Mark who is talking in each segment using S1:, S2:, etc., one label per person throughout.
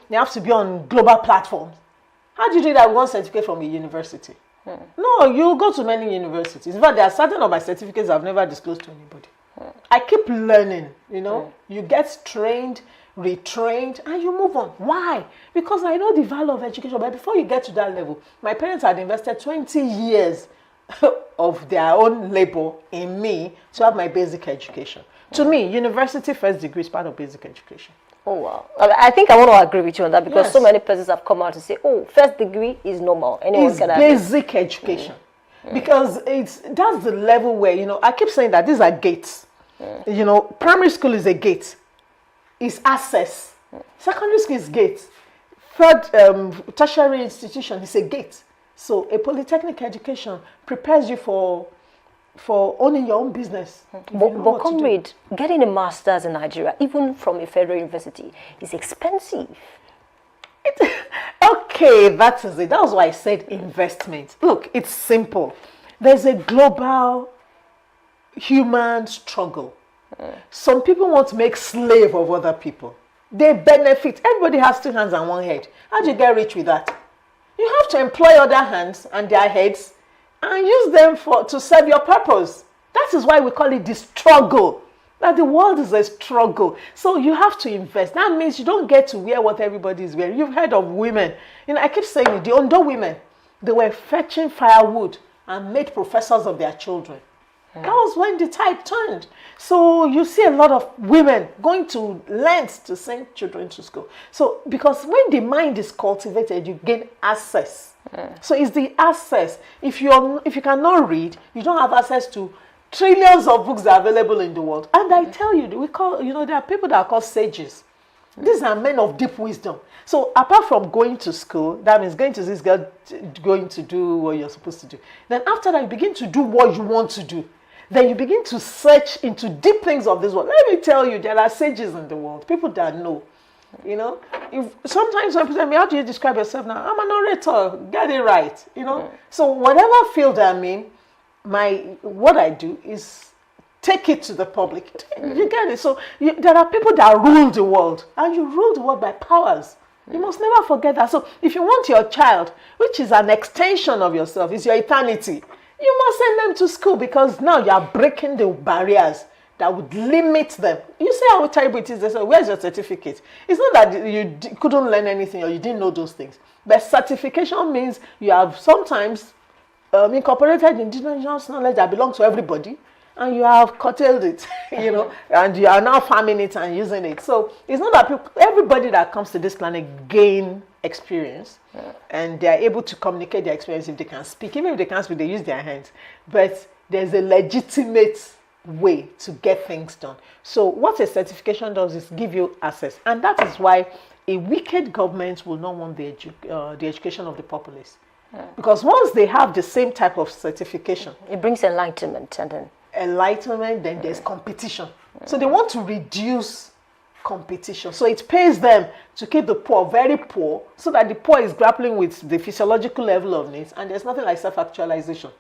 S1: they have to be on global platforms. How do you do that with one certificate from a university? No, you go to many universities. In fact, there are certain of my certificates I've never disclosed to anybody. I keep learning, You get trained, retrained, and you move on. Why? Because I know the value of education. But before you get to that level, my parents had invested 20 years of their own labor in me to have my basic education. To me, university first degree is part of basic education.
S2: Oh, wow. I think I want to agree with you on that because so many persons have come out to say, oh, first degree is normal. Anyone can have
S1: basic education. Because that's the level where, I keep saying that these are gates. Primary school is a gate. It's access. Secondary school is gate. Third, tertiary institution is a gate. So a polytechnic education prepares you for owning your own business.
S2: But comrade, getting a master's in Nigeria, even from a federal university, is expensive.
S1: Okay, that is it. That was why I said investment. Look, it's simple. There's a global human struggle. Some people want to make slave of other people. They benefit. Everybody has two hands and one head. How do you get rich with that? You have to employ other hands and their heads and use them to serve your purpose. That is why we call it the struggle. That the world is a struggle. So you have to invest. That means you don't get to wear what everybody is wearing. You've heard of women. I keep saying it, the Ondo women, they were fetching firewood and made professors of their children. That was when the tide turned. So you see a lot of women going to lengths to send children to school. So because when the mind is cultivated, you gain access. So it's the access. If you cannot read, you don't have access to trillions of books that are available in the world. And I tell you, there are people that are called sages. These are men of deep wisdom. So apart from going to school, that means going to this girl, going to do what you're supposed to do. Then after that, you begin to do what you want to do. Then you begin to search into deep things of this world. Let me tell you, there are sages in the world, people that know. Sometimes when people tell me, how do you describe yourself now? I'm an orator, get it right. So whatever field I'm in, what I do is take it to the public. You get it? So there are people that rule the world, and you rule the world by powers. You must never forget that. So if you want your child, which is an extension of yourself, is your eternity, you must send them to school because now you are breaking the barriers that would limit them. You say how terrible it is. They say, where's your certificate? It's not that you couldn't learn anything or you didn't know those things. But certification means you have sometimes incorporated indigenous knowledge that belongs to everybody, and you have curtailed it, and you are now farming it and using it. So it's not that everybody that comes to this planet gain experience, and they are able to communicate their experience if they can speak. Even if they can't speak, they use their hands. But there's a legitimate way to get things done. So what a certification does is give you access, and that is why a wicked government will not want the education of the populace. Because once they have the same type of certification,
S2: it brings enlightenment, and
S1: then there's competition. So they want to reduce competition. So it pays them to keep the poor very poor, so that the poor is grappling with the physiological level of needs, and there's nothing like self-actualization.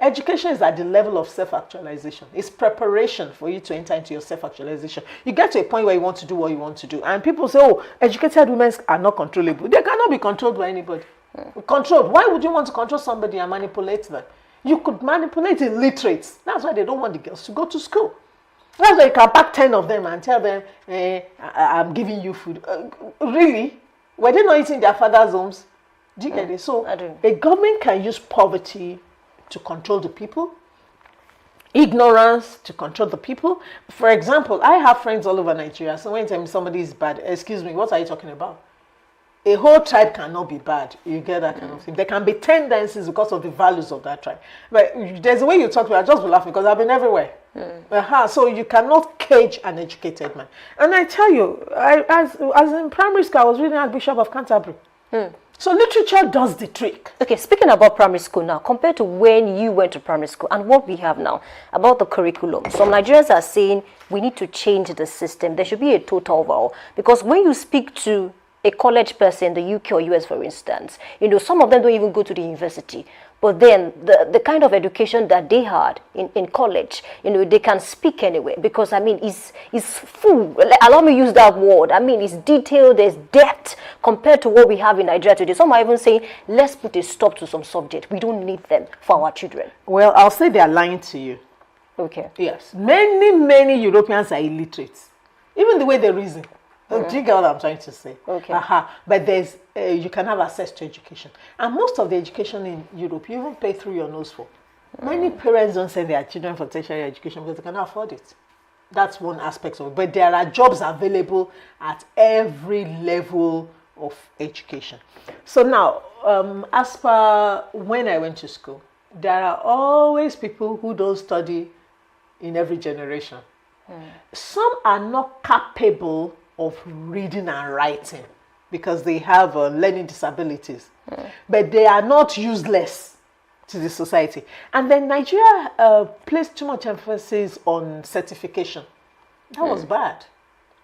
S1: Education is at the level of self-actualization. It's preparation for you to enter into your self-actualization. You get to a point where you want to do what you want to do. And people say, oh, educated women are not controllable. They cannot be controlled by anybody. Controlled. Why would you want to control somebody and manipulate them? You could manipulate illiterates. That's why they don't want the girls to go to school. That's why you can pack 10 of them and tell them, I'm giving you food. Really? Were they not eating their father's homes? Do you get it? So a government can use poverty to control the people, ignorance to control the people. For example, I have friends all over Nigeria. So when you tell me somebody is bad, excuse me, what are you talking about? A whole tribe cannot be bad. You get that kind of thing. There can be tendencies because of the values of that tribe. But there's a way you talk to me, I just be laughing because I've been everywhere. So you cannot cage an educated man. And I tell you, as in primary school, I was reading Archbishop of Canterbury. So literature does the trick.
S2: Okay, speaking about primary school now, compared to when you went to primary school and what we have now, about the curriculum, some Nigerians are saying we need to change the system. There should be a total overhaul. Because when you speak to a college person in the UK or US, for instance, some of them don't even go to the university. But then the kind of education that they had in college, they can speak anywhere. Because, it's full. Allow me to use that word. It's detailed, there's depth compared to what we have in Nigeria today. Some are even saying, let's put a stop to some subject. We don't need them for our children.
S1: Well, I'll say they are lying to you.
S2: Okay.
S1: Yes. Many Europeans are illiterate. Even the way they reason. Do you get what I'm trying to say?
S2: Okay.
S1: But there's you can have access to education. And most of the education in Europe, you even pay through your nose for. Many parents don't send their children for tertiary education because they cannot afford it. That's one aspect of it. But there are jobs available at every level of education. So now, as per when I went to school, there are always people who don't study in every generation. Some are not capable of reading and writing because they have learning disabilities. But they are not useless to the society. And then Nigeria placed too much emphasis on certification. That was bad.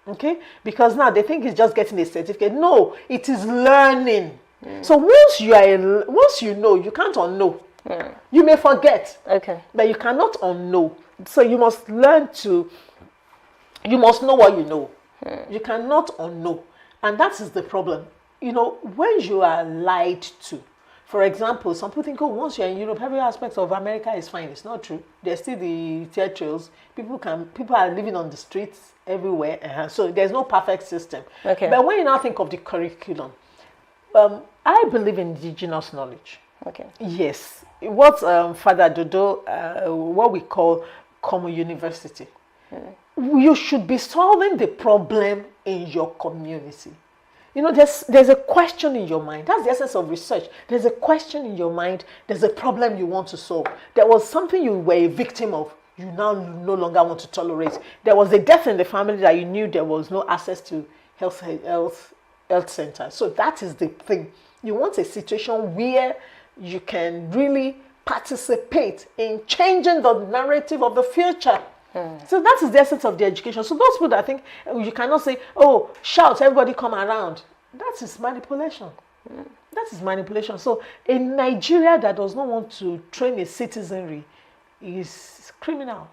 S1: Okay? Because now they think it's just getting a certificate. No, it is learning. So once you know, you can't unknow. You may forget.
S2: Okay.
S1: But you cannot unknow. So you must you must know what you know. You cannot unknow. And that is the problem. You know, when you are lied to, for example, some people think, oh, once you're in Europe, every aspect of America is fine. It's not true. There's still the theatrals. People are living on the streets everywhere. So there's no perfect system.
S2: Okay.
S1: But when you now think of the curriculum, I believe in indigenous knowledge.
S2: Okay.
S1: Yes. What Father Dodo, what we call common university. You should be solving the problem in your community. You know, there's a question in your mind. That's the essence of research. There's a question in your mind. There's a problem you want to solve. There was something you were a victim of. You now no longer want to tolerate. There was a death in the family that you knew there was no access to health center. So that is the thing. You want a situation where you can really participate in changing the narrative of the future. So that is the essence of the education. So those people that think you cannot say, oh, shout, everybody come around. That is manipulation. That is manipulation. So a Nigeria that does not want to train a citizenry is criminal.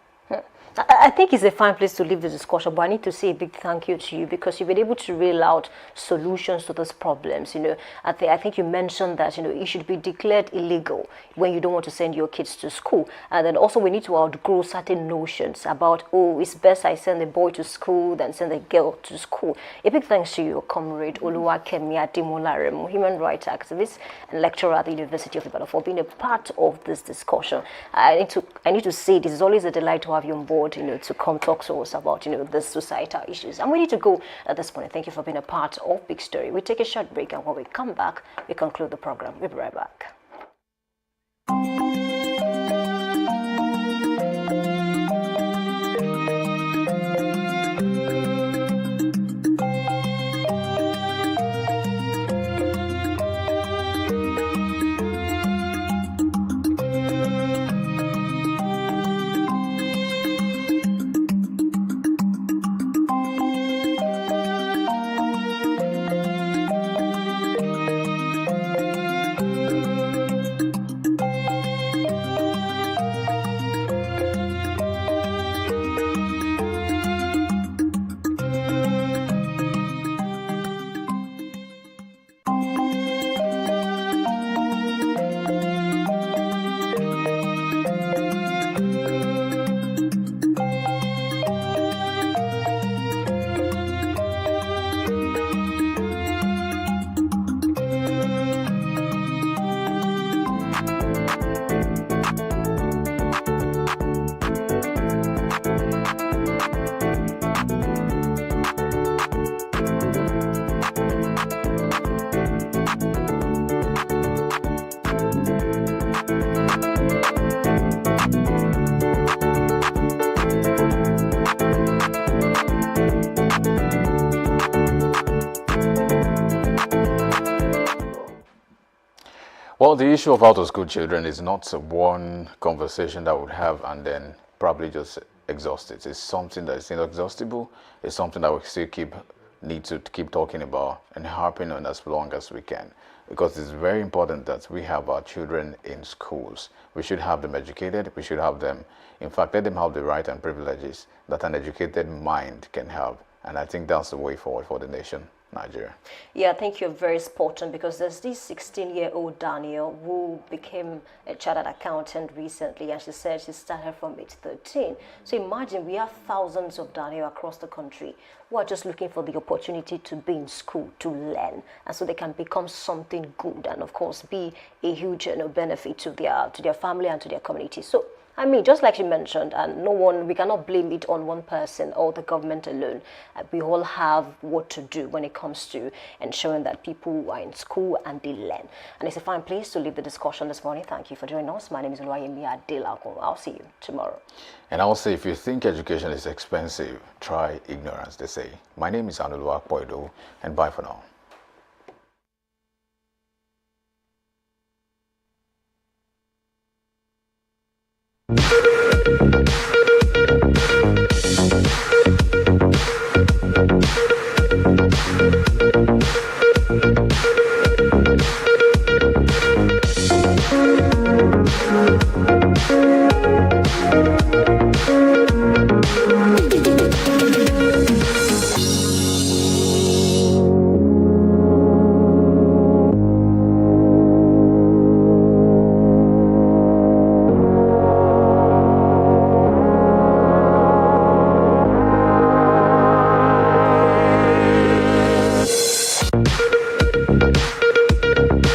S2: I think it's a fine place to leave the discussion, but I need to say a big thank you to you because you've been able to reel out solutions to those problems. You know, I think you mentioned that, you know, it should be declared illegal when you don't want to send your kids to school. And then also we need to outgrow certain notions about, oh, it's best I send a boy to school than send a girl to school. A big thanks to your comrade, Oluwakemi Ademolaremu, human rights activist and lecturer at the University of Ibadan, for being a part of this discussion. I need to say this is always a delight to have you on board, you know, to come talk to us about, you know, the societal issues. And we need to go at this point. Thank you for being a part of Big Story. We take a short break, and when we come back, we conclude the program. We'll be right back.
S3: Well, the issue of out-of-school children is not one conversation that would have and then probably just exhaust it. It's something that is inexhaustible. It's something that we still need to keep talking about and harping on as long as we can, because it's very important that we have our children in schools. We should have them educated. We should have them, in fact, let them have the right and privileges that an educated mind can have. And I think that's the way forward for the nation. Nigeria.
S2: Yeah, I think you're very spot on because there's this 16-year-old Daniel who became a chartered accountant recently, and she said she started from age 13. So imagine we have thousands of Daniel across the country who are just looking for the opportunity to be in school, to learn, and so they can become something good and, of course, be a huge benefit to their family and to their community. So I mean, just like you mentioned, and we cannot blame it on one person or the government alone. We all have what to do when it comes to ensuring that people are in school and they learn. And it's a fine place to leave the discussion this morning. Thank you for joining us. My name is Oluwayemi Adelakun. I'll see you tomorrow.
S3: And I'll say, if you think education is expensive, try ignorance, they say. My name is Anuluwa Poido, and bye for now.